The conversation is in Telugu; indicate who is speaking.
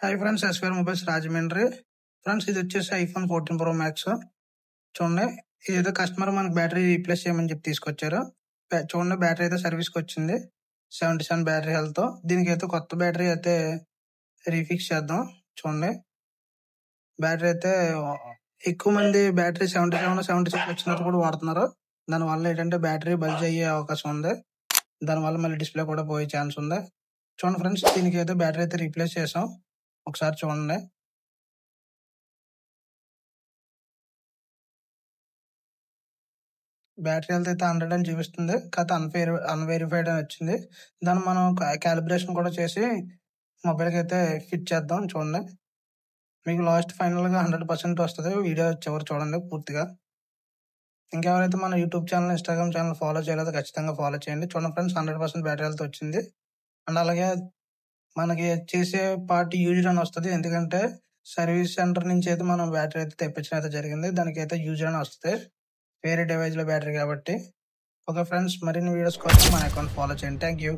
Speaker 1: Hi friends, SVR mobiles Rajahmundry. Friends, ఇది వచ్చేసి ఐఫోన్ 14 ప్రో మ్యాక్స్. చూడండి, ఇదేదో కస్టమర్ మనకి బ్యాటరీ రీప్లేస్ చేయమని చెప్పి తీసుకొచ్చారు. చూడండి, బ్యాటరీ అయితే సర్వీస్కి వచ్చింది. 77 బ్యాటరీ హెల్త్. దీనికి అయితే కొత్త బ్యాటరీ అయితే రీఫిక్స్ చేద్దాం. చూడండి, బ్యాటరీ అయితే ఎక్కువ మంది బ్యాటరీ 77, 76 వచ్చినట్టు కూడా వాడుతున్నారు. దానివల్ల ఏంటంటే బ్యాటరీ బల్జ్ అయ్యే అవకాశం ఉంది. దానివల్ల మళ్ళీ డిస్ప్లే కూడా పోయే ఛాన్స్ ఉంది. చూడండి ఫ్రెండ్స్, దీనికి అయితే బ్యాటరీ అయితే రీప్లేస్ చేసాం. ఒకసారి చూడండి. బ్యాటరీ హెల్త్ అయితే 100 అని చూపిస్తుంది. కాకపోతే అన్వెరిఫైడ్ అని వచ్చింది. దాన్ని మనం క్యాలిబ్రేషన్ కూడా చేసి మొబైల్కి అయితే ఫిట్ చేద్దాం. చూడండి, మీకు లాస్ట్ ఫైనల్గా 100% వస్తుంది. వీడియో చివరి చూడండి పూర్తిగా. ఇంకెవరైతే మన YouTube channel, Instagram channel follow చేయలేదో ఖచ్చితంగా ఫాలో చేయండి. చూడండి ఫ్రెండ్స్, 100% బ్యాటరీ హెల్త్ వచ్చింది. అండ్ అలాగే మనకి చేసే పార్ట్ యూజ్డ్ అని వస్తుంది. ఎందుకంటే సర్వీస్ సెంటర్ నుంచి అయితే మనం బ్యాటరీ అయితే తెప్పించడం అయితే జరిగింది. దానికైతే యూజ్డ్ అని వస్తుంది, వేరే డివైస్లో బ్యాటరీ కాబట్టి. ఓకే ఫ్రెండ్స్, మరిన్ని వీడియోస్ కోసం మన అకౌంట్ ఫాలో చేయండి. Thank you.